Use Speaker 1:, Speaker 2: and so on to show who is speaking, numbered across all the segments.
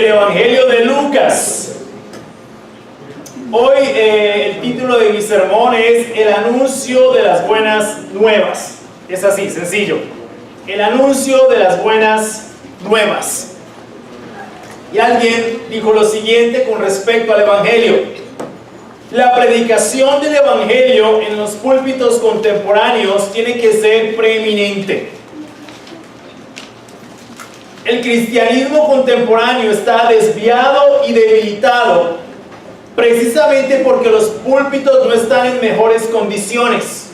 Speaker 1: Evangelio de Lucas. Hoy el título de mi sermón es El anuncio de las buenas nuevas. Es así, sencillo. El anuncio de las buenas nuevas. Y alguien dijo lo siguiente con respecto al Evangelio: la predicación del Evangelio en los púlpitos contemporáneos tiene que ser preeminente. El cristianismo contemporáneo está desviado y debilitado precisamente porque los púlpitos no están en mejores condiciones.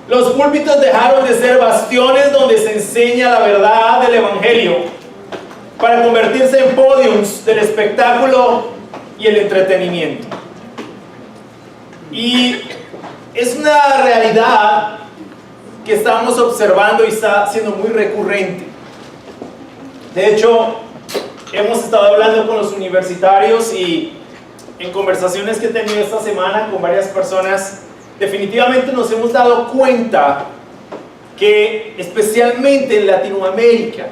Speaker 1: Los púlpitos dejaron de ser bastiones donde se enseña la verdad del Evangelio para convertirse en podiums del espectáculo y el entretenimiento. Y es una realidad que estamos observando y está siendo muy recurrente. De hecho, hemos estado hablando con los universitarios y en conversaciones que he tenido esta semana con varias personas, definitivamente nos hemos dado cuenta que especialmente en Latinoamérica,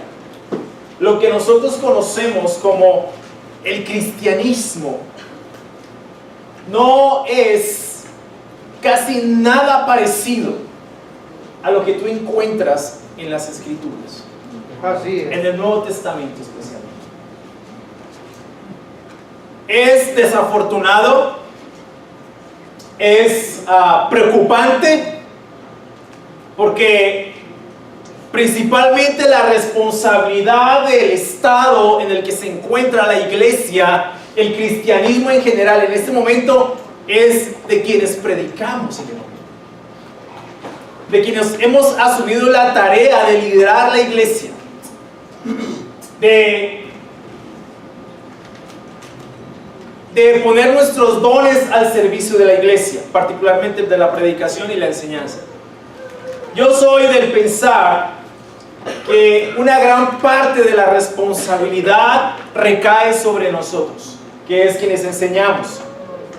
Speaker 1: lo que nosotros conocemos como el cristianismo no es casi nada parecido a lo que tú encuentras en las Escrituras.
Speaker 2: Así es.
Speaker 1: En el Nuevo Testamento especialmente. Es desafortunado, es preocupante, porque principalmente la responsabilidad del estado en el que se encuentra la iglesia, el cristianismo en general, en este momento es de quienes predicamos el Evangelio, de quienes hemos asumido la tarea de liderar la iglesia, de poner nuestros dones al servicio de la iglesia, particularmente de la predicación y la enseñanza. Yo soy del pensar que una gran parte de la responsabilidad recae sobre nosotros, que es quienes enseñamos,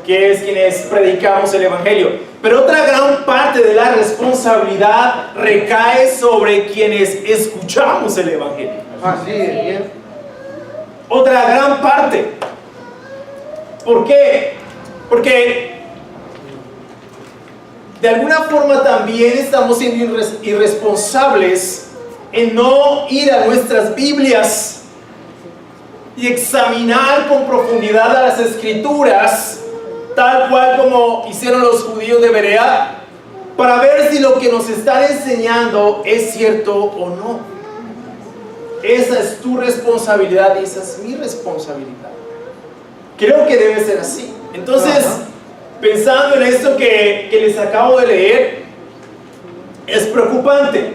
Speaker 1: que es quienes predicamos el Evangelio. Pero otra gran parte de la responsabilidad recae sobre quienes escuchamos el Evangelio.
Speaker 2: Así es, bien.
Speaker 1: Otra gran parte. ¿Por qué? Porque de alguna forma también estamos siendo irresponsables en no ir a nuestras Biblias y examinar con profundidad a las Escrituras, tal cual como hicieron los judíos de Berea, para ver si lo que nos están enseñando es cierto o no. Esa es tu responsabilidad y esa es mi responsabilidad. Creo que debe ser así. Entonces, pensando en esto que les acabo de leer, es preocupante.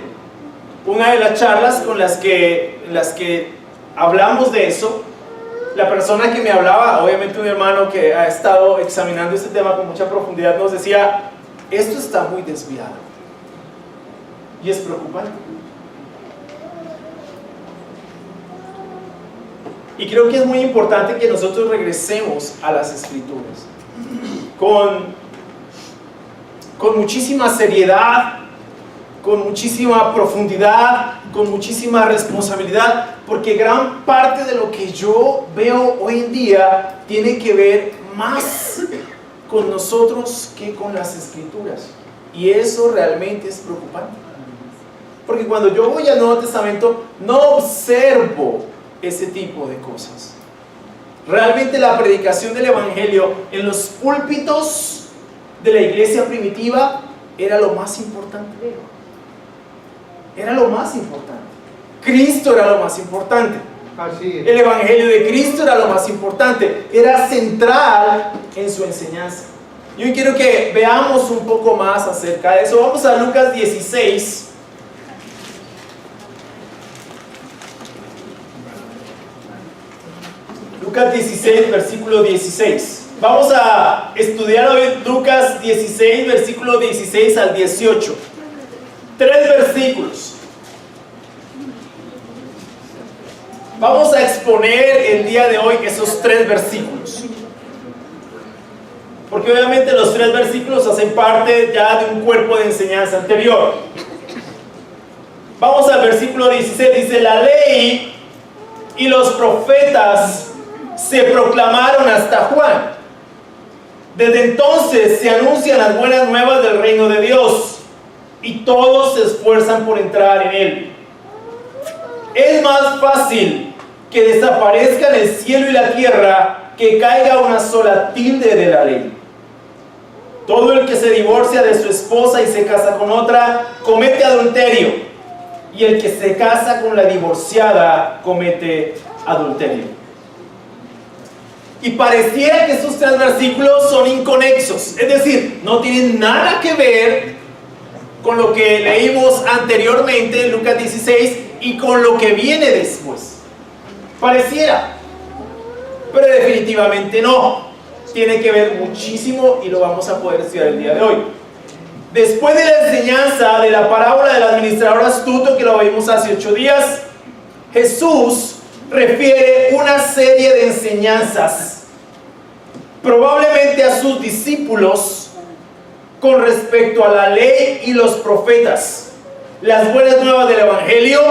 Speaker 1: Una de las charlas en las que hablamos de eso, la persona que me hablaba, obviamente un hermano que ha estado examinando este tema con mucha profundidad, nos decía: esto está muy desviado. Y es preocupante. Y creo que es muy importante que nosotros regresemos a las Escrituras con muchísima seriedad, con muchísima profundidad, con muchísima responsabilidad, porque gran parte de lo que yo veo hoy en día tiene que ver más con nosotros que con las Escrituras. Y eso realmente es preocupante, porque cuando yo voy al Nuevo Testamento no observo ese tipo de cosas. Realmente la predicación del Evangelio en los púlpitos de la iglesia primitiva era lo más importante. Era lo más importante. Cristo era lo más importante.
Speaker 2: Así es.
Speaker 1: El Evangelio de Cristo era lo más importante. Era central en su enseñanza. Y hoy quiero que veamos un poco más acerca de eso. Vamos a Lucas 16. Lucas 16, versículo 16. Vamos a estudiar hoy Lucas 16, versículo 16 al 18. 3 versículos. Vamos a exponer el día de hoy esos 3 versículos. Porque obviamente los 3 versículos hacen parte ya de un cuerpo de enseñanza anterior. Vamos al versículo 16. Dice: la ley y los profetas se proclamaron hasta Juan. Desde entonces se anuncian las buenas nuevas del reino de Dios y todos se esfuerzan por entrar en él. Es más fácil que desaparezcan el cielo y la tierra que caiga una sola tilde de la ley. Todo el que se divorcia de su esposa y se casa con otra comete adulterio, y el que se casa con la divorciada comete adulterio. Y pareciera que estos tres versículos son inconexos, es decir, no tienen nada que ver con lo que leímos anteriormente en Lucas 16 y con lo que viene después. Pareciera, pero definitivamente no. Tiene que ver muchísimo y lo vamos a poder estudiar el día de hoy. Después de la enseñanza de la parábola del administrador astuto que lo vimos hace 8 días, Jesús refiere una serie de enseñanzas, probablemente a sus discípulos, con respecto a la ley y los profetas, las buenas nuevas del Evangelio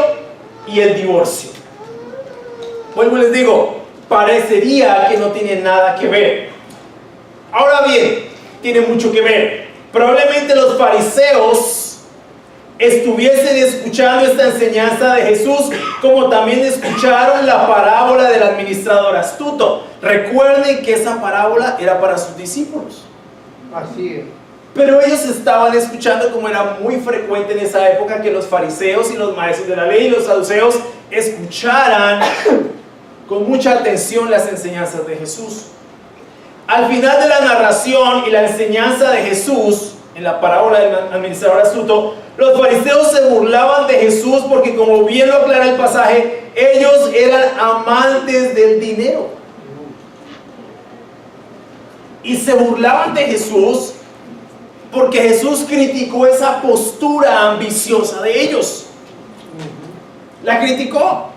Speaker 1: y el divorcio. Vuelvo y les digo, parecería que no tiene nada que ver. Ahora bien, tiene mucho que ver. Probablemente los fariseos estuviesen escuchando esta enseñanza de Jesús, como también escucharon la parábola del administrador astuto. Recuerden que esa parábola era para sus discípulos.
Speaker 2: Así es.
Speaker 1: Pero ellos estaban escuchando, como era muy frecuente en esa época, que los fariseos y los maestros de la ley y los saduceos escucharan con mucha atención las enseñanzas de Jesús. Al final de la narración y la enseñanza de Jesús, en la parábola del administrador astuto, los fariseos se burlaban de Jesús porque, como bien lo aclara el pasaje, ellos eran amantes del dinero. Y se burlaban de Jesús porque Jesús criticó esa postura ambiciosa de ellos. La criticó.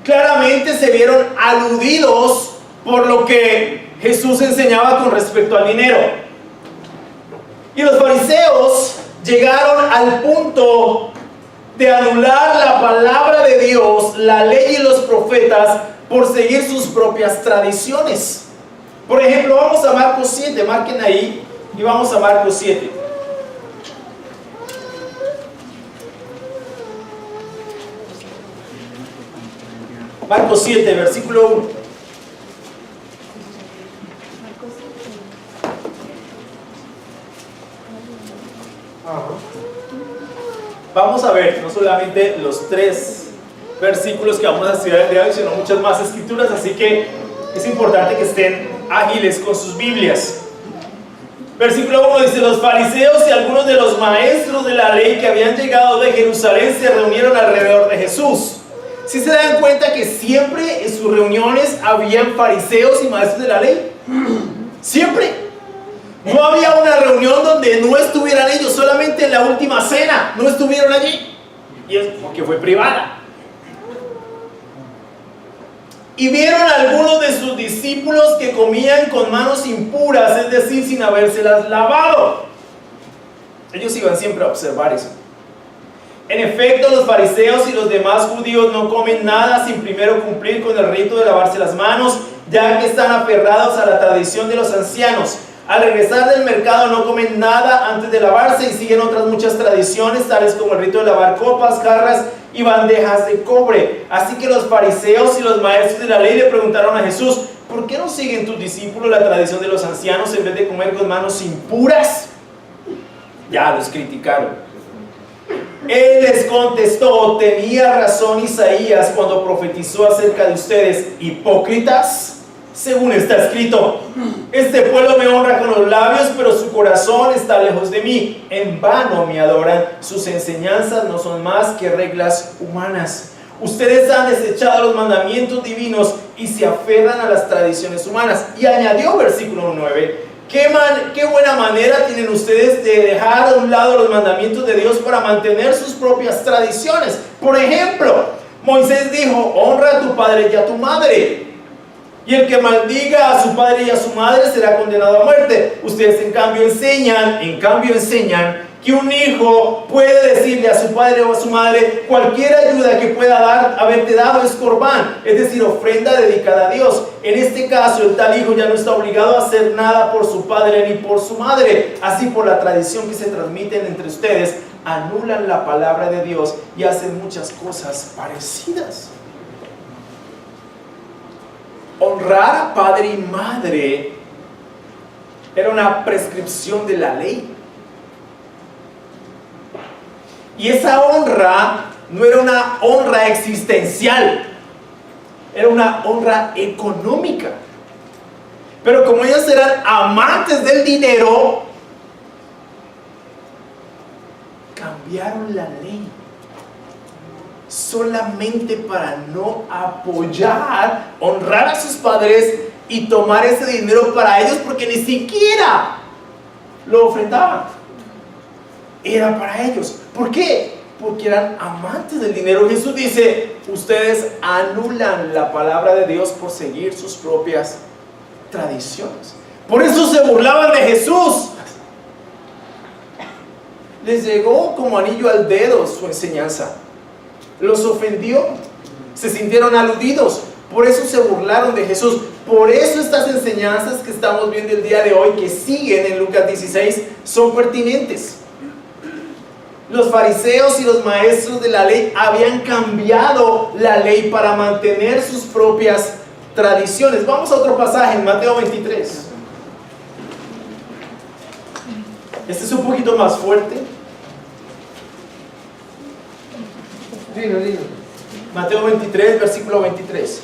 Speaker 1: Claramente se vieron aludidos por lo que Jesús enseñaba con respecto al dinero. Y los fariseos llegaron al punto de anular la palabra de Dios, la ley y los profetas, por seguir sus propias tradiciones. Por ejemplo, vamos a Marcos 7, marquen ahí, y vamos a Marcos 7. Marcos 7, versículo 1. Vamos a ver no solamente los 3 versículos que vamos a estudiar el día de hoy, sino muchas más escrituras, así que es importante que estén ágiles con sus Biblias. Versículo 1 dice: los fariseos y algunos de los maestros de la ley que habían llegado de Jerusalén se reunieron alrededor de Jesús. ¿Sí se dan cuenta que siempre en sus reuniones habían fariseos y maestros de la ley? Siempre. No había una reunión donde no estuvieran ellos. Solamente en la última cena no estuvieron allí, y es porque fue privada. Y vieron a algunos de sus discípulos que comían con manos impuras, es decir, sin habérselas lavado. Ellos iban siempre a observar eso. En efecto, los fariseos y los demás judíos no comen nada sin primero cumplir con el rito de lavarse las manos, ya que están aferrados a la tradición de los ancianos. Al regresar del mercado no comen nada antes de lavarse y siguen otras muchas tradiciones, tales como el rito de lavar copas, jarras y bandejas de cobre. Así que los fariseos y los maestros de la ley le preguntaron a Jesús: ¿por qué no siguen tus discípulos la tradición de los ancianos en vez de comer con manos impuras? Ya los criticaron. Él les contestó: tenía razón Isaías cuando profetizó acerca de ustedes, hipócritas. Según está escrito: este pueblo me honra con los labios, pero su corazón está lejos de mí. En vano me adoran, sus enseñanzas no son más que reglas humanas. Ustedes han desechado los mandamientos divinos y se aferran a las tradiciones humanas. Y añadió, versículo 9: qué buena manera tienen ustedes de dejar a un lado los mandamientos de Dios para mantener sus propias tradiciones. Por ejemplo, Moisés dijo: honra a tu padre y a tu madre, y el que maldiga a su padre y a su madre será condenado a muerte. Ustedes en cambio enseñan que un hijo puede decirle a su padre o a su madre: cualquier ayuda que pueda haberte dado es corbán, es decir, ofrenda dedicada a Dios. En este caso, el tal hijo ya no está obligado a hacer nada por su padre ni por su madre. Así, por la tradición que se transmiten entre ustedes, anulan la palabra de Dios y hacen muchas cosas parecidas. Honrar a padre y madre era una prescripción de la ley. Y esa honra no era una honra existencial, era una honra económica. Pero como ellos eran amantes del dinero, cambiaron la ley solamente para no apoyar, honrar a sus padres y tomar ese dinero para ellos, porque ni siquiera lo ofrendaban. Era para ellos. ¿Por qué? Porque eran amantes del dinero. Jesús dice: ustedes anulan la palabra de Dios por seguir sus propias tradiciones. Por eso se burlaban de Jesús. Les llegó como anillo al dedo su enseñanza. Los ofendió. Se sintieron aludidos. Por eso se burlaron de Jesús. Por eso estas enseñanzas que estamos viendo el día de hoy, que siguen en Lucas 16, son pertinentes. Los fariseos y los maestros de la ley habían cambiado la ley para mantener sus propias tradiciones. Vamos a otro pasaje en Mateo 23. Este es un poquito más fuerte.
Speaker 2: Dilo.
Speaker 1: Mateo 23, versículo 23.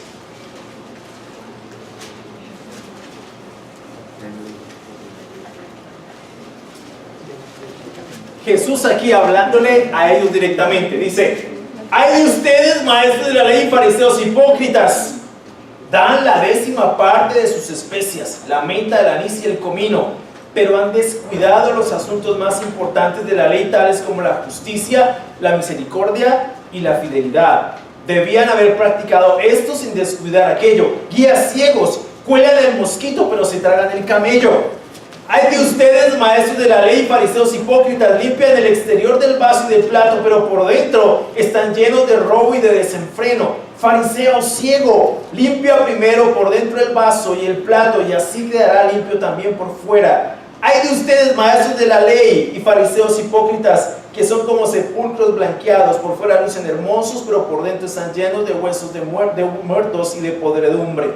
Speaker 1: Jesús aquí hablándole a ellos directamente, dice: ay de ustedes, maestros de la ley y fariseos hipócritas, dan la 10ª parte de sus especias, la menta, el anís y el comino, pero han descuidado los asuntos más importantes de la ley, tales como la justicia, la misericordia y la fidelidad. Debían haber practicado esto sin descuidar aquello. Guías ciegos, cuelan el mosquito pero se tragan el camello. Ay de ustedes, maestros de la ley y fariseos hipócritas, limpian el exterior del vaso y del plato, pero por dentro están llenos de robo y de desenfreno. Fariseo ciego, limpia primero por dentro el vaso y el plato, y así quedará limpio también por fuera. Ay de ustedes, maestros de la ley y fariseos hipócritas, que son como sepulcros blanqueados, por fuera lucen hermosos, pero por dentro están llenos de huesos de muertos y de podredumbre.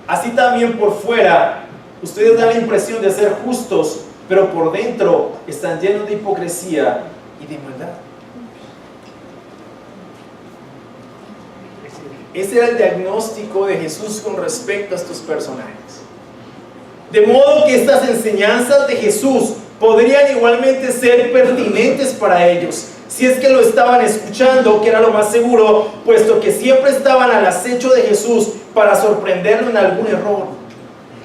Speaker 1: Así también por fuera, ustedes dan la impresión de ser justos, pero por dentro están llenos de hipocresía y de maldad. Ese era el diagnóstico de Jesús con respecto a estos personajes. De modo que estas enseñanzas de Jesús podrían igualmente ser pertinentes para ellos, si es que lo estaban escuchando, que era lo más seguro, puesto que siempre estaban al acecho de Jesús para sorprenderlo en algún error.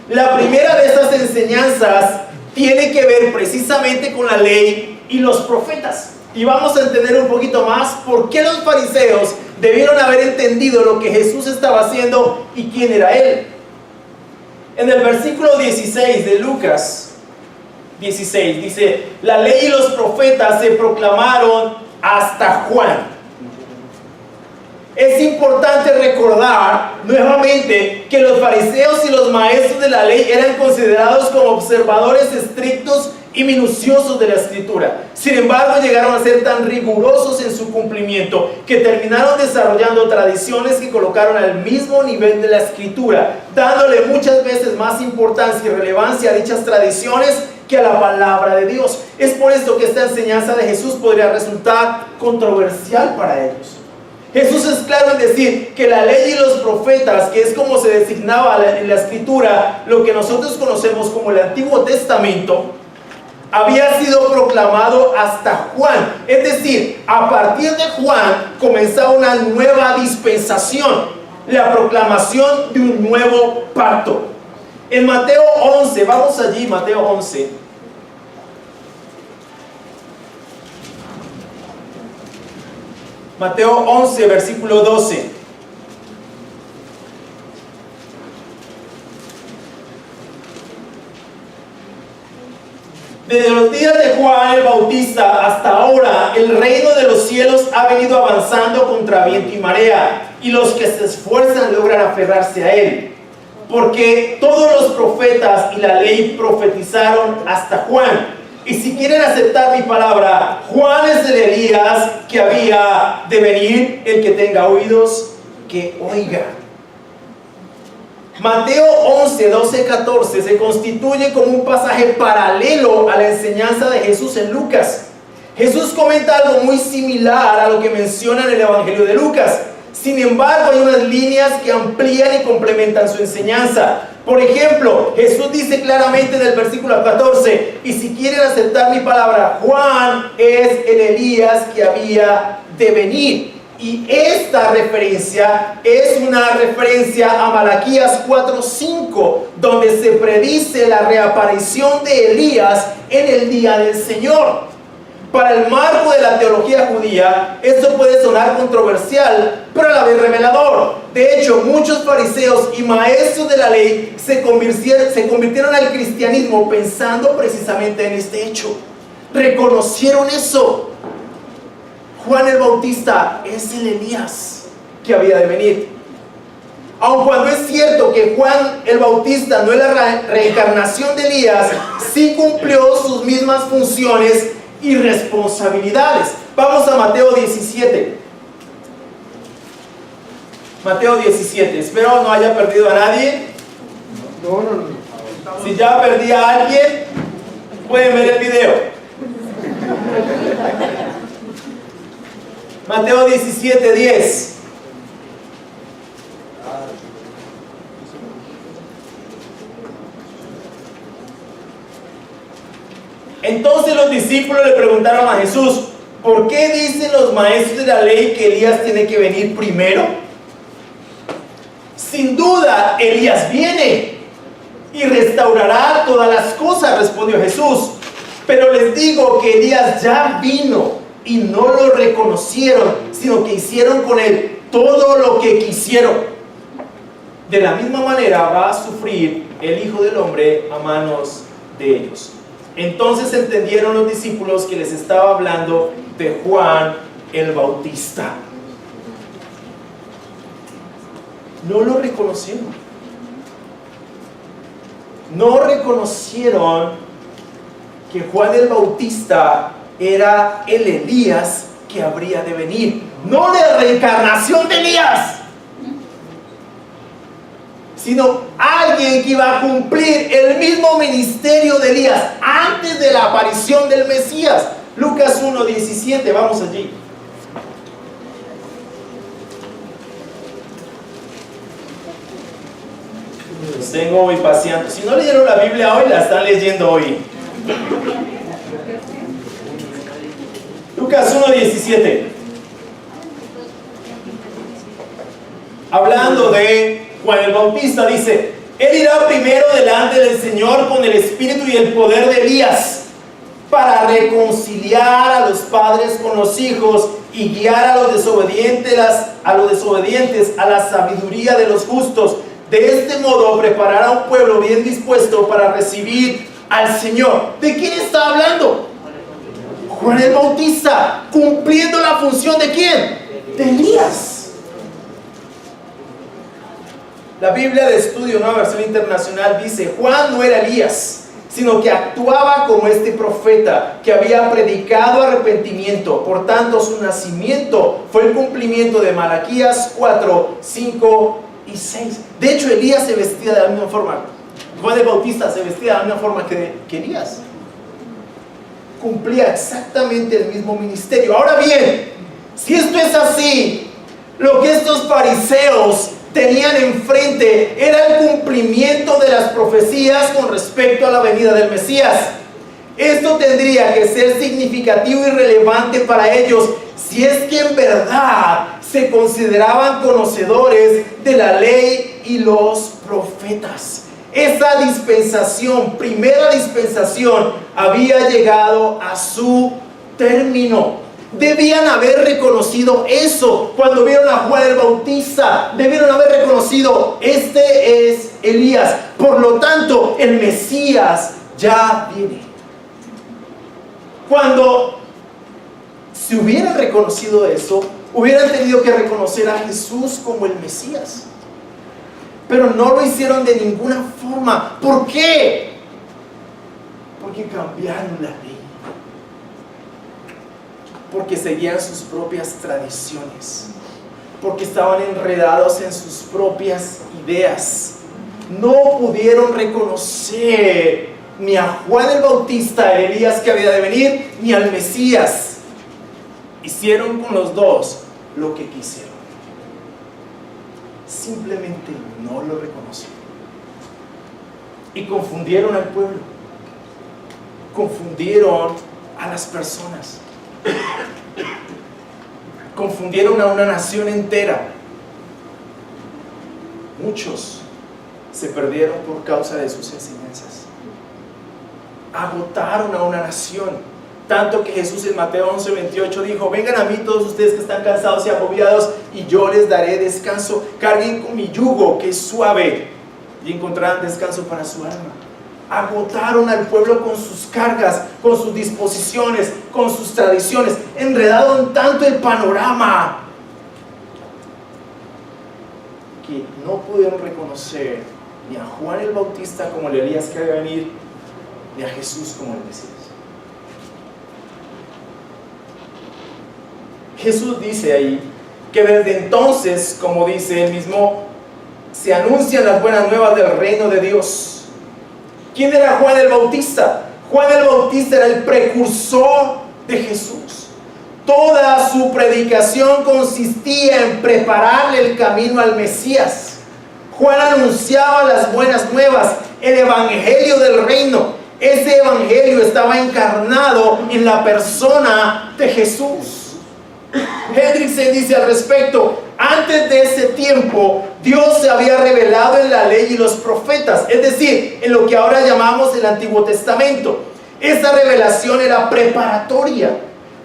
Speaker 1: La primera de estas enseñanzas tiene que ver precisamente con la ley y los profetas. Y vamos a entender un poquito más por qué los fariseos debieron haber entendido lo que Jesús estaba haciendo y quién era Él. En el versículo 16 de Lucas 16 dice: la ley y los profetas se proclamaron hasta Juan. Es importante recordar nuevamente que los fariseos y los maestros de la ley eran considerados como observadores estrictos y minuciosos de la escritura. Sin embargo, llegaron a ser tan rigurosos en su cumplimiento que terminaron desarrollando tradiciones que colocaron al mismo nivel de la escritura, dándole muchas veces más importancia y relevancia a dichas tradiciones que a la palabra de Dios. Es por esto que esta enseñanza de Jesús podría resultar controversial para ellos. Jesús es claro en decir que la ley y los profetas, que es como se designaba en la escritura, lo que nosotros conocemos como el Antiguo Testamento, había sido proclamado hasta Juan. Es decir, a partir de Juan comenzaba una nueva dispensación, la proclamación de un nuevo pacto. En Mateo 11, vamos allí, Mateo 11. Mateo 11, versículo 12. Desde los días de Juan el Bautista hasta ahora, el reino de los cielos ha venido avanzando contra viento y marea, y los que se esfuerzan logran aferrarse a él. Porque todos los profetas y la ley profetizaron hasta Juan. Y si quieren aceptar mi palabra, Juan es el Elías que había de venir. El que tenga oídos, que oiga. Mateo 11, 12, 14 se constituye como un pasaje paralelo a la enseñanza de Jesús en Lucas. Jesús comenta algo muy similar a lo que menciona en el Evangelio de Lucas. Sin embargo, hay unas líneas que amplían y complementan su enseñanza. Por ejemplo, Jesús dice claramente en el versículo 14, y si quieren aceptar mi palabra, Juan es el Elías que había de venir. Y esta referencia es una referencia a Malaquías 4:5, donde se predice la reaparición de Elías en el día del Señor. Para el marco de la teología judía, esto puede sonar controversial, pero a la vez revelador. De hecho, muchos fariseos y maestros de la ley se convirtieron al cristianismo pensando precisamente en este hecho. Reconocieron eso. Juan el Bautista es el Elías que había de venir. Aun cuando es cierto que Juan el Bautista no es la reencarnación de Elías, sí cumplió sus mismas funciones y responsabilidades. Vamos a Mateo 17. Mateo 17. Espero no haya perdido a nadie.
Speaker 2: No.
Speaker 1: Si ya perdí a alguien, pueden ver el video. Mateo 17, 10. Entonces los discípulos le preguntaron a Jesús: ¿por qué dicen los maestros de la ley que Elías tiene que venir primero? Sin duda, Elías viene y restaurará todas las cosas, respondió Jesús. Pero les digo que Elías ya vino y no lo reconocieron, sino que hicieron con él todo lo que quisieron. De la misma manera va a sufrir el Hijo del Hombre a manos de ellos. Entonces entendieron los discípulos que les estaba hablando de Juan el Bautista. No lo reconocieron. No reconocieron que Juan el Bautista era el Elías que habría de venir. No la reencarnación de Elías, sino alguien que iba a cumplir el mismo ministerio de Elías antes de la aparición del Mesías. Lucas 1:17, vamos allí. Los tengo hoy paseando. Si no leyeron la Biblia hoy, la están leyendo hoy. Lucas 1:17. Hablando de Juan el Bautista, dice: Él irá primero delante del Señor con el espíritu y el poder de Elías, para reconciliar a los padres con los hijos y guiar a los desobedientes a la sabiduría de los justos. De este modo preparará a un pueblo bien dispuesto para recibir al Señor. ¿De quién está hablando? Juan el Bautista, cumpliendo la función ¿de quién? De Elías. La Biblia de Estudio, Nueva Versión Internacional, dice: Juan no era Elías, sino que actuaba como este profeta que había predicado arrepentimiento. Por tanto, su nacimiento fue el cumplimiento de Malaquías 4, 5 y 6. De hecho, Elías se vestía de la misma forma. Juan el Bautista se vestía de la misma forma que Elías. Cumplía exactamente el mismo ministerio. Ahora bien, si esto es así, lo que estos fariseos tenían enfrente era el cumplimiento de las profecías con respecto a la venida del Mesías. Esto tendría que ser significativo y relevante para ellos si es que en verdad se consideraban conocedores de la ley y los profetas. Esa dispensación, primera dispensación, había llegado a su término. Debían haber reconocido eso cuando vieron a Juan el Bautista. Debieron haber reconocido: este es Elías. Por lo tanto, el Mesías ya viene. Cuando si hubieran reconocido eso, hubieran tenido que reconocer a Jesús como el Mesías. Pero no lo hicieron de ninguna forma. ¿Por qué? Porque cambiaron la ley. Porque seguían sus propias tradiciones. Porque estaban enredados en sus propias ideas. No pudieron reconocer ni a Juan el Bautista, el Elías que había de venir, ni al Mesías. Hicieron con los dos lo que quisieron. Simplemente no lo reconocieron. Y confundieron al pueblo. Confundieron a las personas. Confundieron a una nación entera. Muchos se perdieron por causa de sus enseñanzas. Agotaron a una nación. Tanto que Jesús en Mateo 11:28 dijo: vengan a mí todos ustedes que están cansados y agobiados, y yo les daré descanso. Carguen con mi yugo, que es suave, y encontrarán descanso para su alma. Agotaron al pueblo con sus cargas, con sus disposiciones, con sus tradiciones. Enredaron tanto el panorama que no pudieron reconocer ni a Juan el Bautista como el Elías que había de venir, ni a Jesús como el Mesías. Jesús dice ahí que desde entonces, como dice él mismo, se anuncian las buenas nuevas del reino de Dios. ¿Quién era Juan el Bautista? Juan el Bautista era el precursor de Jesús. Toda su predicación consistía en prepararle el camino al Mesías. Juan anunciaba las buenas nuevas, el evangelio del reino. Ese evangelio estaba encarnado en la persona de Jesús. Hendrickson dice al respecto: antes de ese tiempo, Dios se había revelado en la ley y los profetas, es decir, en lo que ahora llamamos el Antiguo Testamento. Esa revelación era preparatoria.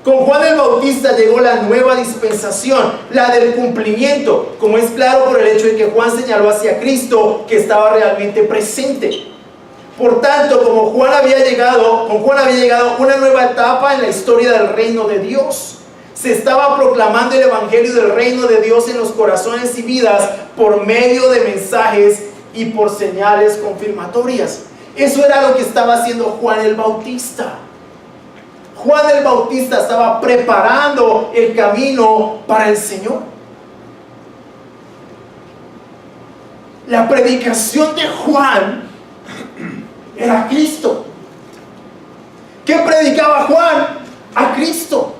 Speaker 1: Con Juan el Bautista llegó la nueva dispensación, la del cumplimiento, como es claro por el hecho de que Juan señaló hacia Cristo, que estaba realmente presente. Por tanto, con Juan había llegado una nueva etapa en la historia del reino de Dios. Se estaba proclamando el evangelio del reino de Dios en los corazones y vidas por medio de mensajes y por señales confirmatorias. Eso era lo que estaba haciendo Juan el Bautista. Juan el Bautista estaba preparando el camino para el Señor. La predicación de Juan era Cristo. ¿Qué predicaba Juan? A Cristo.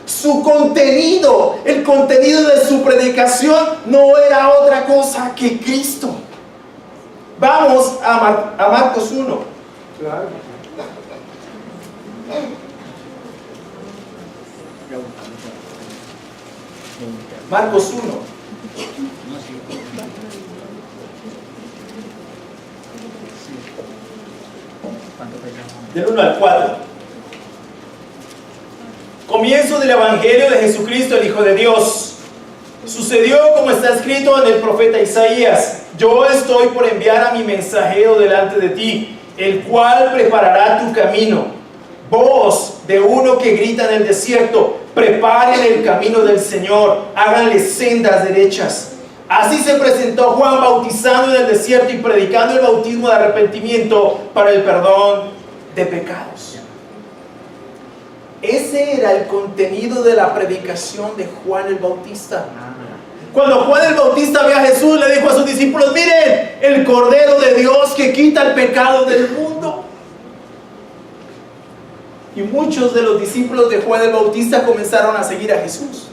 Speaker 1: Su contenido, el contenido de su predicación no era otra cosa que Cristo. Vamos a Marcos 1.
Speaker 2: Claro.
Speaker 1: Marcos 1. Del 1 al 4. Comienzo del Evangelio de Jesucristo, el Hijo de Dios. Sucedió como está escrito en el profeta Isaías: yo estoy por enviar a mi mensajero delante de ti, el cual preparará tu camino. Voz de uno que grita en el desierto: preparen el camino del Señor, háganle sendas derechas. Así se presentó Juan bautizando en el desierto y predicando el bautismo de arrepentimiento para el perdón de pecados. Ese era el contenido de la predicación de Juan el Bautista. Cuando Juan el Bautista vio a Jesús, le dijo a sus discípulos: miren, el Cordero de Dios que quita el pecado del mundo. Y muchos de los discípulos de Juan el Bautista comenzaron a seguir a Jesús.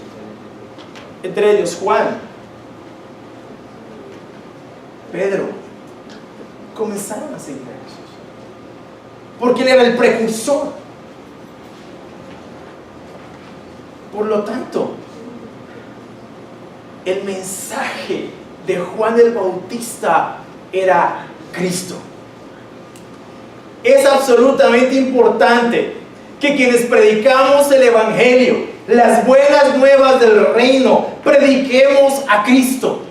Speaker 1: Entre ellos Juan, Pedro, comenzaron a seguir a Jesús. Porque él era el precursor. Por lo tanto, el mensaje de Juan el Bautista era Cristo. Es absolutamente importante que quienes predicamos el evangelio, las buenas nuevas del reino, prediquemos a Cristo.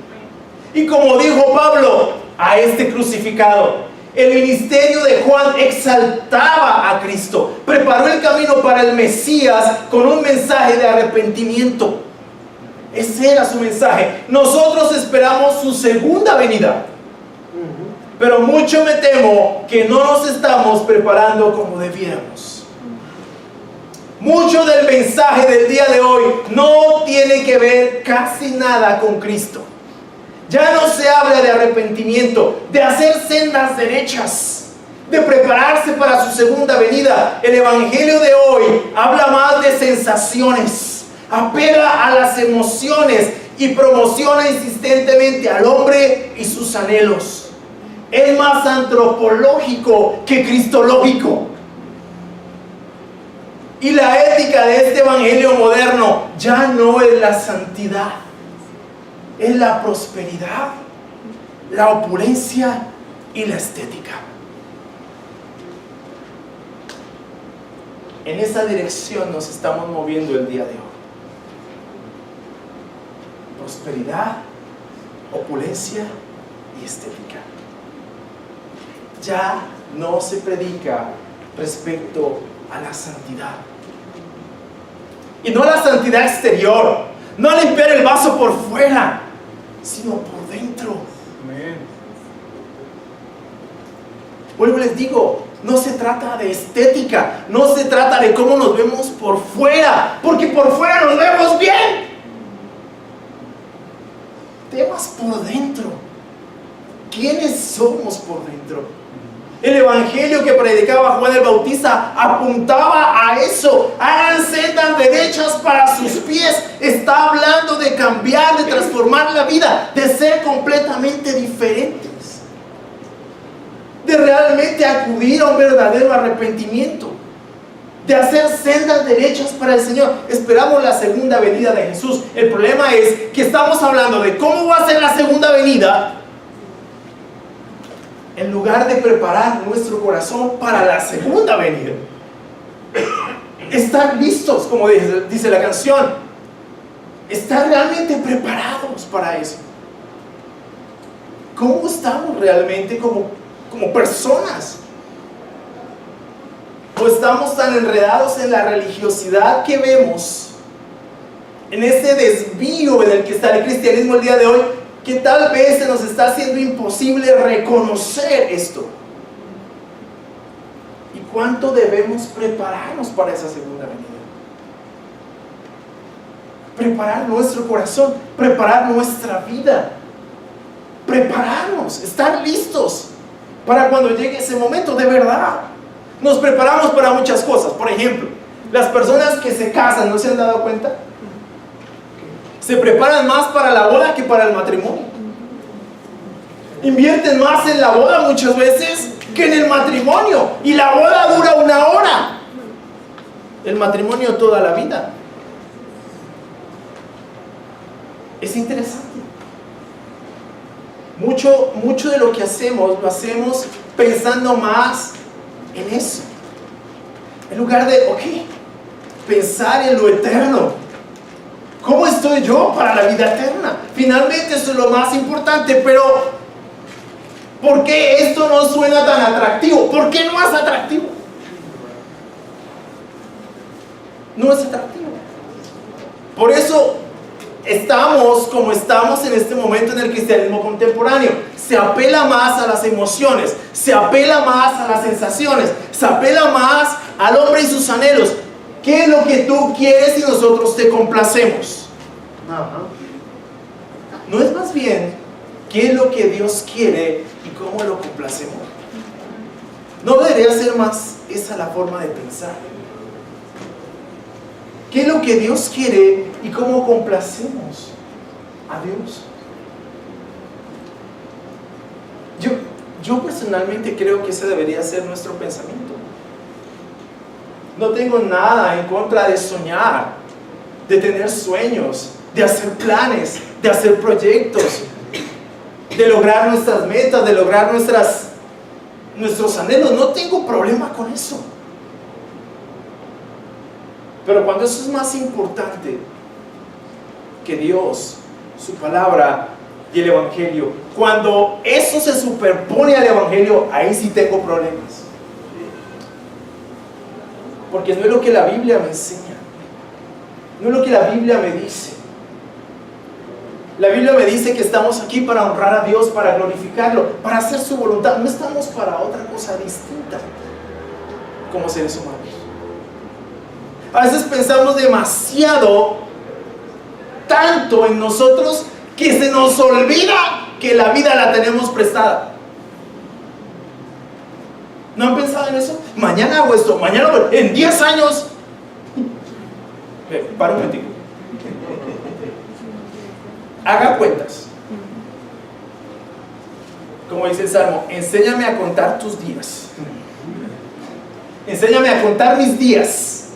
Speaker 1: Y como dijo Pablo, a este crucificado. El ministerio de Juan exaltaba a Cristo, preparó el camino para el Mesías con un mensaje de arrepentimiento. Ese era su mensaje. Nosotros esperamos su segunda venida, pero mucho me temo que no nos estamos preparando como debiéramos. Mucho del mensaje del día de hoy no tiene que ver casi nada con Cristo. Ya no se habla de arrepentimiento, de hacer sendas derechas, de prepararse para su segunda venida. El evangelio de hoy habla más de sensaciones, apela a las emociones y promociona insistentemente al hombre y sus anhelos. Es más antropológico que cristológico. Y la ética de este evangelio moderno ya no es la santidad, es la prosperidad, la opulencia y la estética. En esa dirección nos estamos moviendo el día de hoy. Prosperidad, opulencia y estética. Ya no se predica respecto a la santidad. Y no la santidad exterior, no limpiar el vaso por fuera, sino por dentro.
Speaker 2: Amén.
Speaker 1: Vuelvo y les digo, no se trata de estética, no se trata de cómo nos vemos por fuera, porque por fuera nos vemos bien. Temas por dentro. ¿Quiénes somos por dentro? El evangelio que predicaba Juan el Bautista apuntaba a eso. Hagan sendas derechas para sus pies. Está hablando de cambiar, de transformar la vida, de ser completamente diferentes, de realmente acudir a un verdadero arrepentimiento, de hacer sendas derechas para el Señor. Esperamos la segunda venida de Jesús. El problema es que estamos hablando de cómo va a ser la segunda venida, en lugar de preparar nuestro corazón para la segunda venida. Estar listos, como dice la canción. Estar realmente preparados para eso. ¿Cómo estamos realmente como personas? ¿O estamos tan enredados en la religiosidad que vemos, en ese desvío en el que está el cristianismo el día de hoy, que tal vez se nos está haciendo imposible reconocer esto? ¿Y cuánto debemos prepararnos para esa segunda venida? Preparar nuestro corazón, preparar nuestra vida, prepararnos, estar listos para cuando llegue ese momento. De verdad, nos preparamos para muchas cosas. Por ejemplo, las personas que se casan, ¿no se han dado cuenta? Se preparan más para la boda que para el matrimonio. Invierten más en la boda muchas veces que en el matrimonio. Y la boda dura 1 hora. El matrimonio toda la vida. Es interesante. Mucho de lo que hacemos, lo hacemos pensando más en eso. En lugar de, pensar en lo eterno. ¿Cómo estoy yo para la vida eterna? Finalmente eso es lo más importante, pero ¿por qué esto no suena tan atractivo? ¿Por qué no es atractivo? No es atractivo. Por eso estamos como estamos en este momento en el cristianismo contemporáneo. Se apela más a las emociones, se apela más a las sensaciones, se apela más al hombre y sus anhelos. ¿Qué es lo que tú quieres y nosotros te complacemos? ¿No es más bien qué es lo que Dios quiere y cómo lo complacemos? ¿No debería ser más esa la forma de pensar? ¿Qué es lo que Dios quiere y cómo complacemos a Dios? Yo personalmente creo que ese debería ser nuestro pensamiento. No tengo nada en contra de soñar, de tener sueños, de hacer planes, de hacer proyectos, de lograr nuestras metas, de lograr nuestros anhelos. No tengo problema con eso. Pero cuando eso es más importante que Dios, su palabra y el Evangelio. Cuando eso se superpone al Evangelio, ahí sí tengo problemas. Porque no es lo que la Biblia me enseña, no es lo que la Biblia me dice. La Biblia me dice que estamos aquí para honrar a Dios, para glorificarlo, para hacer su voluntad. No estamos para otra cosa distinta como seres humanos. A veces pensamos demasiado, tanto en nosotros, que se nos olvida que la vida la tenemos prestada. ¿No han pensado en eso? Mañana hago esto, mañana hago, en 10 años. Para un momentito. Haga cuentas. Como dice el Salmo, enséñame a contar tus días. Enséñame a contar mis días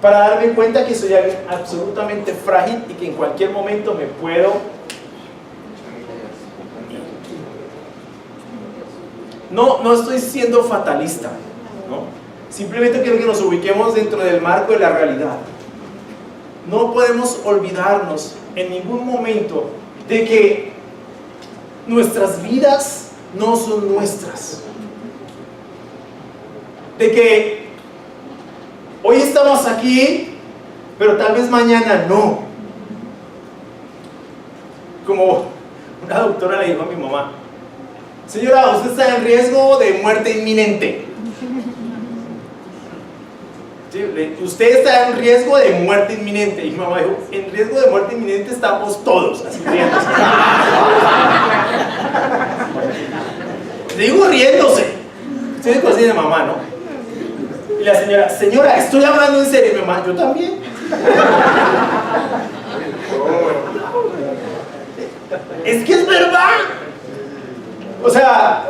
Speaker 1: para darme cuenta que soy alguien absolutamente frágil y que en cualquier momento me puedo. No estoy siendo fatalista, ¿no? Simplemente quiero que nos ubiquemos dentro del marco de la realidad. No podemos olvidarnos en ningún momento de que nuestras vidas no son nuestras. De que hoy estamos aquí, pero tal vez mañana no. Como una doctora le dijo a mi mamá: señora, usted está en riesgo de muerte inminente. Sí, usted está en riesgo de muerte inminente. Y mi mamá dijo: en riesgo de muerte inminente estamos todos. Así riéndose. Digo riéndose. Usted dijo así de mamá, ¿no? Y la señora, estoy hablando en serio. Mi mamá: yo también. Es que es verdad. O sea,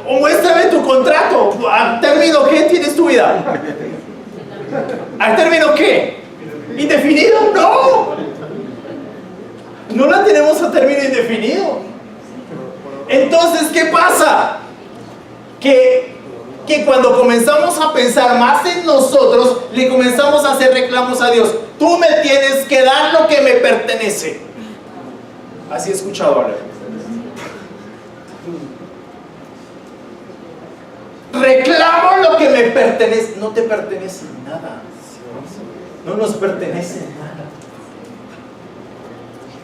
Speaker 1: muéstrame tu contrato. ¿A término qué tienes tu vida? ¿A término qué? ¿Indefinido? No. No la tenemos a término indefinido. Entonces, ¿qué pasa? Que cuando comenzamos a pensar más en nosotros, le comenzamos a hacer reclamos a Dios. Tú me tienes que dar lo que me pertenece. Así he escuchado hablar. Reclamo lo que me pertenece. No te pertenece nada. No nos pertenece nada.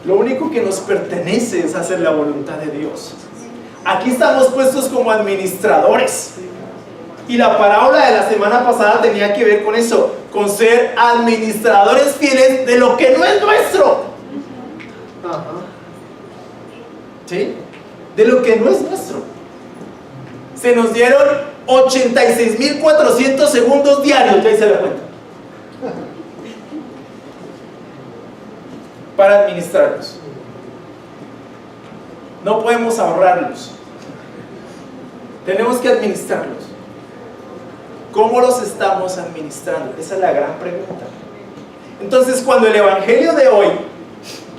Speaker 1: Lo único que nos pertenece es hacer la voluntad de Dios. Aquí estamos puestos como administradores. Y la parábola de la semana pasada tenía que ver con eso, con ser administradores fieles de lo que no es nuestro. ¿Sí? De lo que no es nuestro. Se nos dieron 86.400 segundos diarios, ya hice la cuenta, para administrarlos. No podemos ahorrarlos. Tenemos que administrarlos. ¿Cómo los estamos administrando? Esa es la gran pregunta. Entonces, cuando el evangelio de hoy,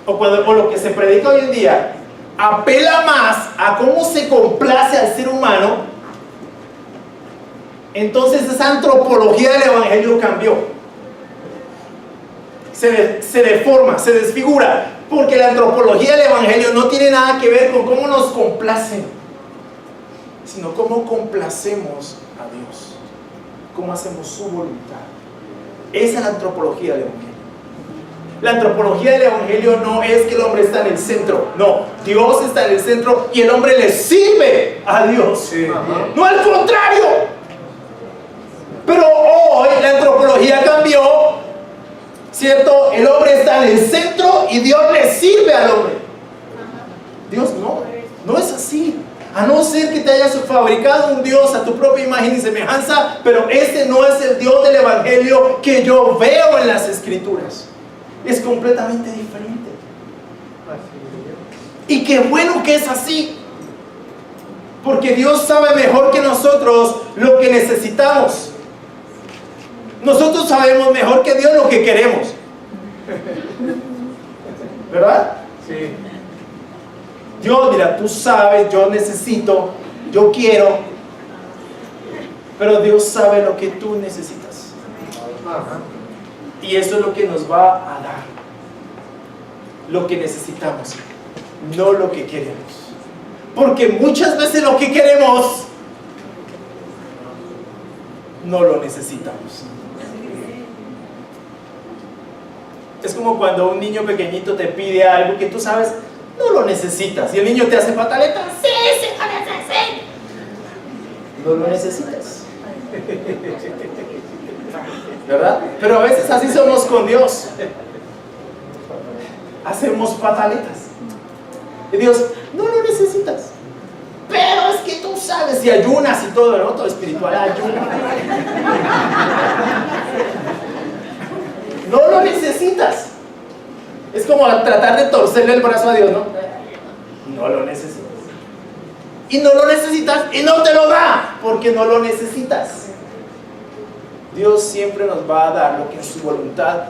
Speaker 1: o lo que se predica hoy en día, apela más a cómo se complace al ser humano, entonces esa antropología del evangelio cambió. Se deforma, se desfigura, porque la antropología del evangelio no tiene nada que ver con cómo nos complacen, sino cómo complacemos a Dios, cómo hacemos su voluntad. Esa es la antropología del evangelio. La antropología del evangelio no es que el hombre está en el centro, no, Dios está en el centro y el hombre le sirve a Dios. Sí. No al contrario. Pero hoy la antropología cambió, ¿cierto? El hombre está en el centro y Dios le sirve al hombre. Dios no es así. A no ser que te hayas fabricado un Dios a tu propia imagen y semejanza, pero ese no es el Dios del evangelio que yo veo en las escrituras. Es completamente diferente. Y qué bueno que es así, porque Dios sabe mejor que nosotros lo que necesitamos. Nosotros sabemos mejor que Dios lo que queremos, ¿verdad?
Speaker 2: Sí.
Speaker 1: Dios, mira, tú sabes, yo necesito, yo quiero, pero Dios sabe lo que tú necesitas. Y eso es lo que nos va a dar lo que necesitamos. no lo que queremos. Porque muchas veces lo que queremos no lo necesitamos. Es como cuando un niño pequeñito te pide algo que tú sabes no lo necesitas y el niño te hace pataleta. Sí, sí, sí. No lo necesitas. ¿Verdad? Pero a veces así somos con Dios. Hacemos pataletas. Y Dios, no lo necesitas. Pero es que tú sabes, si ayunas y todo, ¿no? Todo espiritual ayuna. No lo necesitas. Es como tratar de torcerle el brazo a Dios, ¿no? No lo necesitas. Y no lo necesitas y no te lo da porque no lo necesitas. Dios siempre nos va a dar lo que en su voluntad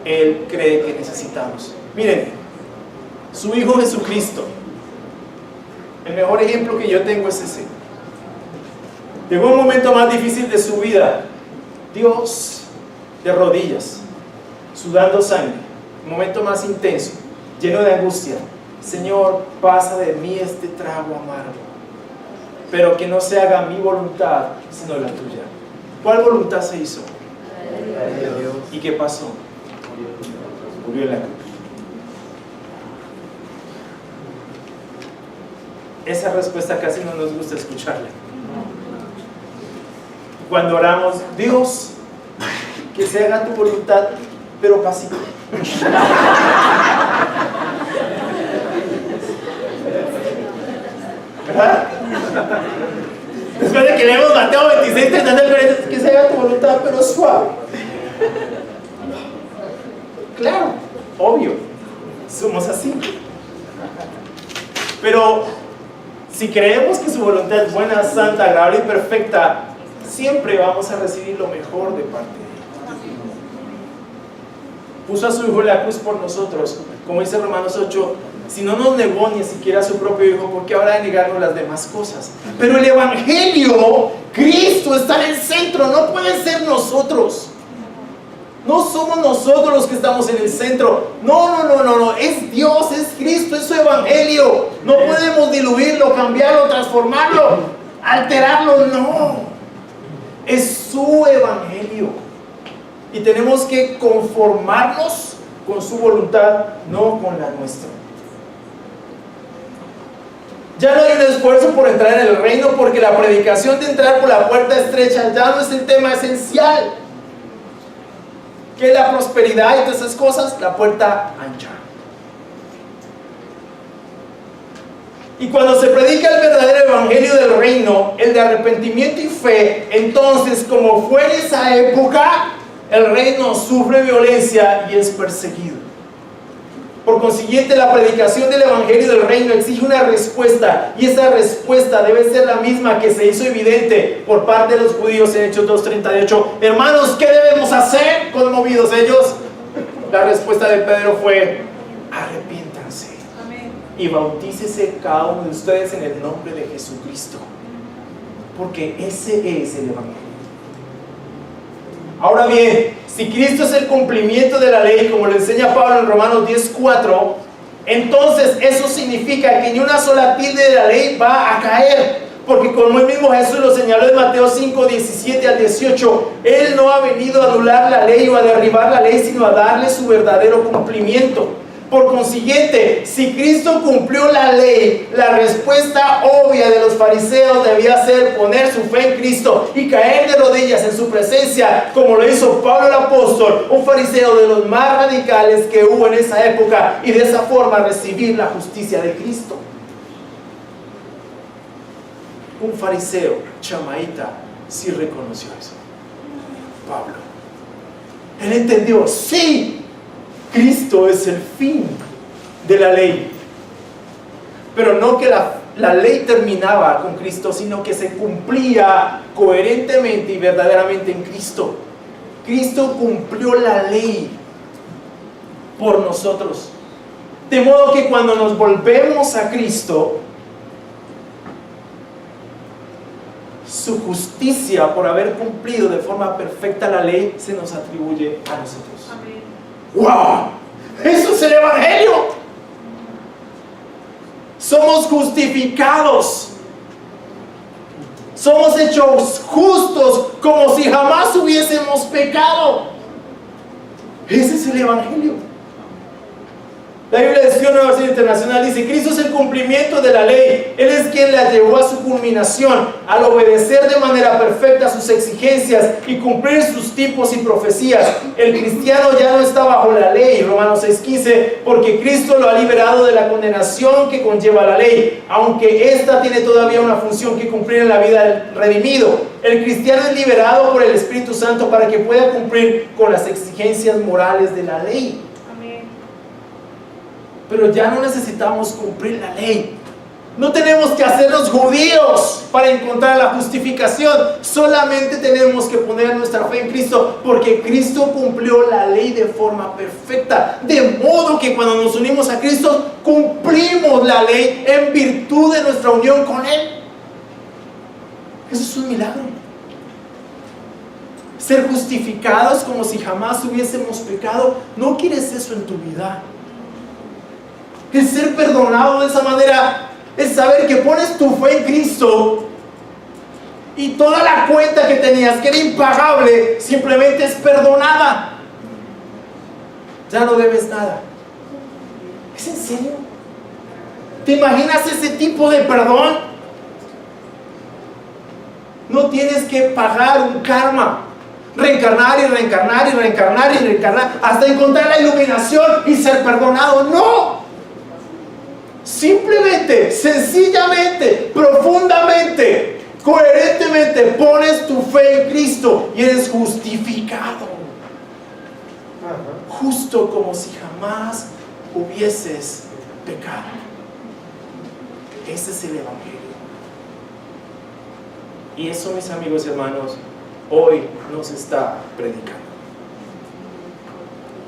Speaker 1: Él cree que necesitamos. Miren, su Hijo Jesucristo, el mejor ejemplo que yo tengo es ese. Llegó un momento más difícil de su vida. Dios de rodillas, sudando sangre, un momento más intenso, lleno de angustia. Señor, pasa de mí este trago amargo, pero que no se haga mi voluntad, sino la tuya. ¿Cuál voluntad se hizo? ¿Y qué pasó? Murió en la cruz. Esa respuesta casi no nos gusta escucharla. Cuando oramos, Dios, que se haga tu voluntad, pero pasito. ¿Verdad? Después de que leemos Mateo 26, 30, que se haga tu voluntad, pero suave. Claro, obvio, somos así. Pero si creemos que su voluntad es buena, santa, agradable y perfecta, siempre vamos a recibir lo mejor de parte de Él. Puso a su Hijo en la cruz por nosotros, como dice Romanos 8. Si no nos negó ni siquiera a su propio Hijo, ¿por qué habrá de negarnos las demás cosas? Pero el Evangelio, Cristo está en el centro, no puede ser nosotros. No somos nosotros los que estamos en el centro. No, es Dios, es Cristo, es su Evangelio. No podemos diluirlo, cambiarlo, transformarlo, alterarlo, no. Es su Evangelio. Y tenemos que conformarnos con su voluntad, no con la nuestra. Ya no hay un esfuerzo por entrar en el reino, porque la predicación de entrar por la puerta estrecha ya no es el tema esencial. ¿Qué es la prosperidad y todas esas cosas? La puerta ancha. Y cuando se predica el verdadero evangelio del reino, el de arrepentimiento y fe, entonces, como fue en esa época, el reino sufre violencia y es perseguido. Por consiguiente, la predicación del evangelio del reino exige una respuesta, y esa respuesta debe ser la misma que se hizo evidente por parte de los judíos en Hechos 2:38. Hermanos, ¿qué debemos hacer? Conmovidos ellos, la respuesta de Pedro fue: arrepiéntanse. Amén. Y bautícese cada uno de ustedes en el nombre de Jesucristo, porque ese es el evangelio. Ahora bien, si Cristo es el cumplimiento de la ley, como lo enseña Pablo en Romanos 10:4, entonces eso significa que ni una sola tilde de la ley va a caer, porque como el mismo Jesús lo señaló en Mateo 5:17 al 18, Él no ha venido a anular la ley o a derribar la ley, sino a darle su verdadero cumplimiento. Por consiguiente, si Cristo cumplió la ley, la respuesta obvia de los fariseos debía ser poner su fe en Cristo y caer de rodillas en su presencia, como lo hizo Pablo el apóstol, un fariseo de los más radicales que hubo en esa época, y de esa forma recibir la justicia de Cristo. Un fariseo chamaíta sí reconoció eso. Pablo. Él entendió, sí, Cristo es el fin de la ley, pero no que la ley terminaba con Cristo, sino que se cumplía coherentemente y verdaderamente en Cristo. Cristo cumplió la ley por nosotros, de modo que cuando nos volvemos a Cristo, su justicia por haber cumplido de forma perfecta la ley se nos atribuye a nosotros. Amén. ¡Wow! ¡Eso es el evangelio! Somos justificados. Somos hechos justos como si jamás hubiésemos pecado. Ese es el Evangelio. La Biblia de Sion Nueva Versión Internacional dice: Cristo es el cumplimiento de la ley. Él es quien la llevó a su culminación al obedecer de manera perfecta sus exigencias y cumplir sus tipos y profecías. El cristiano ya no está bajo la ley, Romanos 6:15, porque Cristo lo ha liberado de la condenación que conlleva la ley, aunque ésta tiene todavía una función que cumplir en la vida del redimido. El cristiano es liberado por el Espíritu Santo para que pueda cumplir con las exigencias morales de la ley. Pero ya no necesitamos cumplir la ley. No tenemos que hacernos judíos para encontrar la justificación. Solamente tenemos que poner nuestra fe en Cristo, porque Cristo cumplió la ley de forma perfecta. De modo que cuando nos unimos a Cristo, cumplimos la ley en virtud de nuestra unión con Él. Eso es un milagro. Ser justificados como si jamás hubiésemos pecado. ¿No quieres eso en tu vida? El ser perdonado de esa manera es saber que pones tu fe en Cristo y toda la cuenta que tenías, que era impagable, simplemente es perdonada. Ya no debes nada. ¿Es en serio? ¿Te imaginas ese tipo de perdón? No tienes que pagar un karma, reencarnar y reencarnar y reencarnar y reencarnar hasta encontrar la iluminación y ser perdonado. ¡No! Simplemente, sencillamente, profundamente, coherentemente pones tu fe en Cristo y eres justificado. Justo como si jamás hubieses pecado. Ese es el Evangelio. Y eso, mis amigos y hermanos, hoy nos está predicando.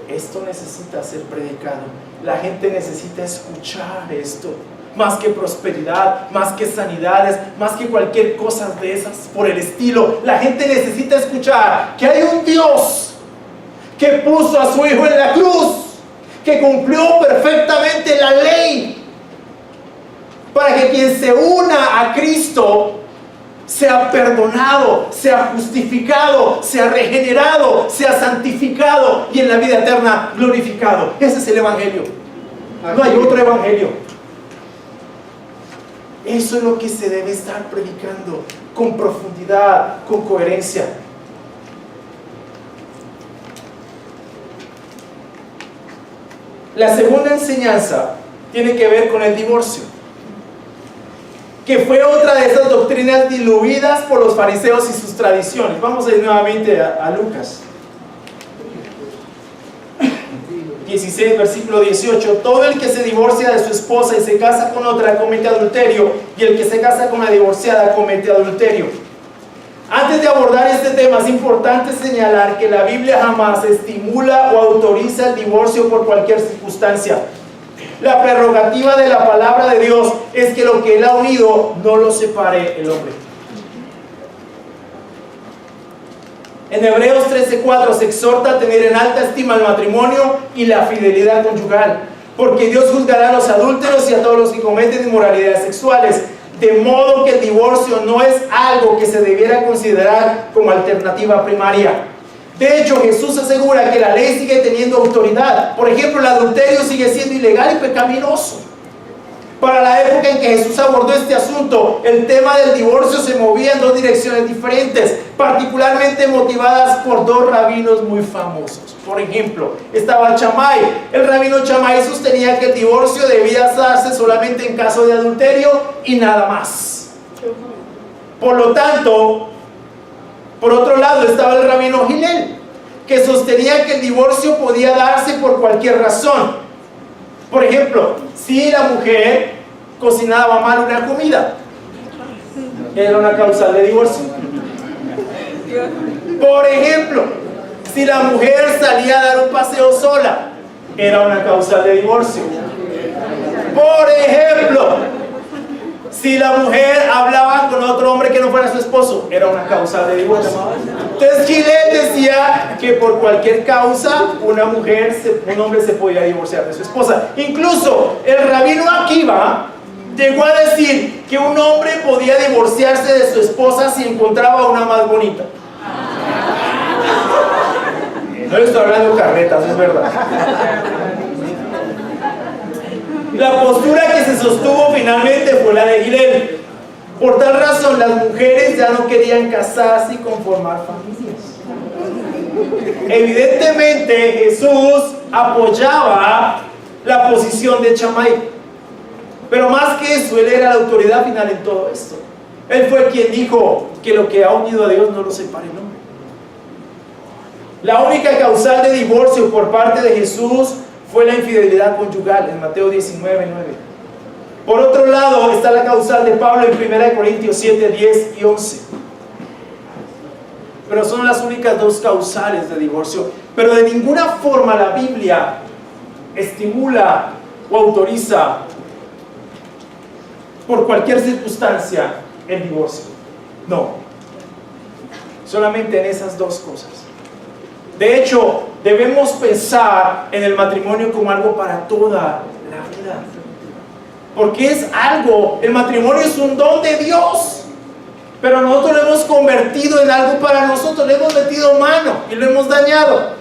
Speaker 1: Esto necesita ser predicado. La gente necesita escuchar esto. Más que prosperidad, más que sanidades, más que cualquier cosa de esas por el estilo. La gente necesita escuchar que hay un Dios que puso a su Hijo en la cruz, que cumplió perfectamente la ley, para que quien se una a Cristo sea perdonado, sea justificado, sea regenerado, sea santificado y en la vida eterna glorificado. Ese es el Evangelio. No hay otro Evangelio. Eso es lo que se debe estar predicando con profundidad, con coherencia. La segunda enseñanza tiene que ver con el divorcio, que fue otra de esas doctrinas diluidas por los fariseos y sus tradiciones. Vamos a ir nuevamente a Lucas 16, versículo 18. Todo el que se divorcia de su esposa y se casa con otra comete adulterio, y el que se casa con la divorciada comete adulterio. Antes de abordar este tema, es importante señalar que la Biblia jamás estimula o autoriza el divorcio por cualquier circunstancia. La prerrogativa de la palabra de Dios es que lo que Él ha unido no lo separe el hombre. En Hebreos 13:4 se exhorta a tener en alta estima el matrimonio y la fidelidad conyugal, porque Dios juzgará a los adúlteros y a todos los que cometen inmoralidades sexuales, de modo que el divorcio no es algo que se debiera considerar como alternativa primaria. De hecho, Jesús asegura que la ley sigue teniendo autoridad. Por ejemplo, el adulterio sigue siendo ilegal y pecaminoso. Para la época en que Jesús abordó este asunto, el tema del divorcio se movía en dos direcciones diferentes, particularmente motivadas por dos rabinos muy famosos. Por ejemplo, estaba Shammai. El rabino Shammai sostenía que el divorcio debía darse solamente en caso de adulterio y nada más. Por lo tanto, por otro lado estaba el rabino Hillel, que sostenía que el divorcio podía darse por cualquier razón. Por ejemplo, si la mujer cocinaba mal una comida, era una causa de divorcio. Por ejemplo, si la mujer salía a dar un paseo sola, era una causa de divorcio. Por ejemplo, si la mujer hablaba con otro hombre que no fuera su esposo, era una causa de divorcio. Entonces Hillel decía que por cualquier causa un hombre se podía divorciar de su esposa. Incluso el rabino Akiva Llegó a decir que un hombre podía divorciarse de su esposa si encontraba una más bonita. No le estoy hablando carretas, es verdad. La postura que se sostuvo finalmente fue la de Hillel. Por tal razón, las mujeres ya no querían casarse y conformar familias. Evidentemente, Jesús apoyaba la posición de Shammai. Pero más que eso, él era la autoridad final en todo esto. Él fue quien dijo que lo que ha unido a Dios no lo separe el hombre. La única causal de divorcio por parte de Jesús fue la infidelidad conyugal en Mateo 19:9. Por otro lado está la causal de Pablo en 1 Corintios 7, 10 y 11. Pero son las únicas dos causales de divorcio. Pero de ninguna forma la Biblia estimula o autoriza por cualquier circunstancia el divorcio. No. Solamente en esas dos cosas. De hecho, debemos pensar en el matrimonio como algo para toda la vida. Porque es algo, el matrimonio es un don de Dios. Pero nosotros lo hemos convertido en algo para nosotros, le hemos metido mano y lo hemos dañado.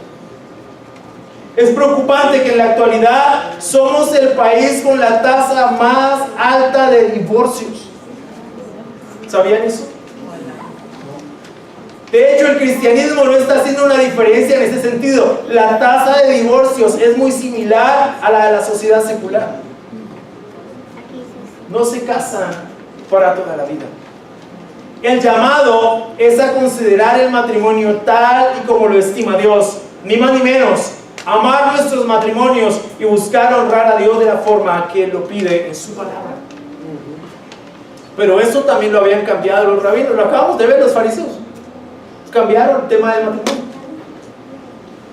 Speaker 1: Es preocupante que en la actualidad somos el país con la tasa más alta de divorcios. ¿Sabían eso? De hecho, el cristianismo no está haciendo una diferencia en ese sentido. La tasa de divorcios es muy similar a la de la sociedad secular. No se casan para toda la vida. El llamado es a considerar el matrimonio tal y como lo estima Dios, ni más ni menos. Amar nuestros matrimonios y buscar honrar a Dios de la forma que Él lo pide en su palabra. Pero eso también lo habían cambiado los rabinos, lo acabamos de ver los fariseos. Cambiaron el tema del matrimonio.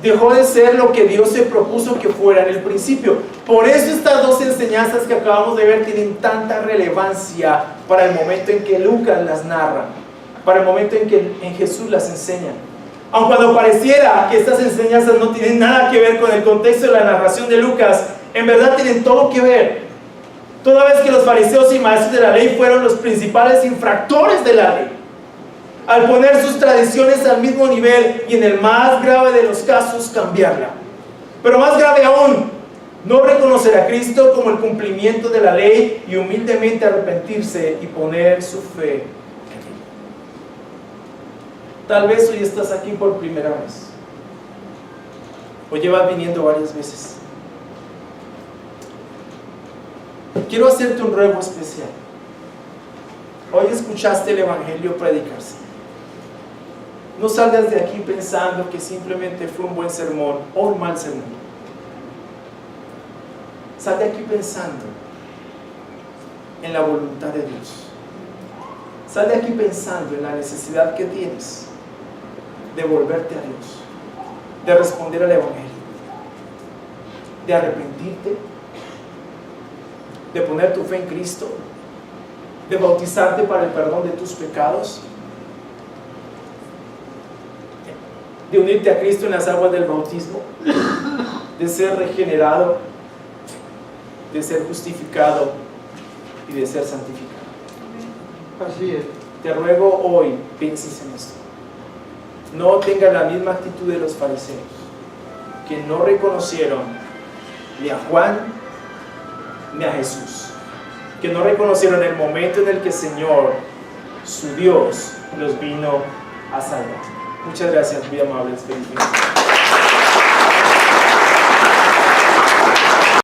Speaker 1: Dejó de ser lo que Dios se propuso que fuera en el principio. Por eso estas dos enseñanzas que acabamos de ver tienen tanta relevancia para el momento en que Lucas las narra, para el momento en que en Jesús las enseña. Aun cuando pareciera que estas enseñanzas no tienen nada que ver con el contexto de la narración de Lucas, en verdad tienen todo que ver. Toda vez que los fariseos y maestros de la ley fueron los principales infractores de la ley, al poner sus tradiciones al mismo nivel y en el más grave de los casos cambiarla. Pero más grave aún, no reconocer a Cristo como el cumplimiento de la ley y humildemente arrepentirse y poner su fe en Él. Tal vez hoy estás aquí por primera vez, o llevas viniendo varias veces. Quiero hacerte un ruego especial. Hoy escuchaste el Evangelio predicarse. No salgas de aquí pensando que simplemente fue un buen sermón o un mal sermón. Sal de aquí pensando en la voluntad de Dios. Sal de aquí pensando en la necesidad que tienes de volverte a Dios, de responder al Evangelio, de arrepentirte, de poner tu fe en Cristo, de bautizarte para el perdón de tus pecados, de unirte a Cristo en las aguas del bautismo, de ser regenerado, de ser justificado y de ser santificado.
Speaker 2: Así es.
Speaker 1: Te ruego hoy, pienses en esto. No tengas la misma actitud de los fariseos, que no reconocieron ni a Juan ni a Jesús, que no reconocieron el momento en el que el Señor, su Dios, los vino a salvar. Muchas gracias, muy amables. Feliz día.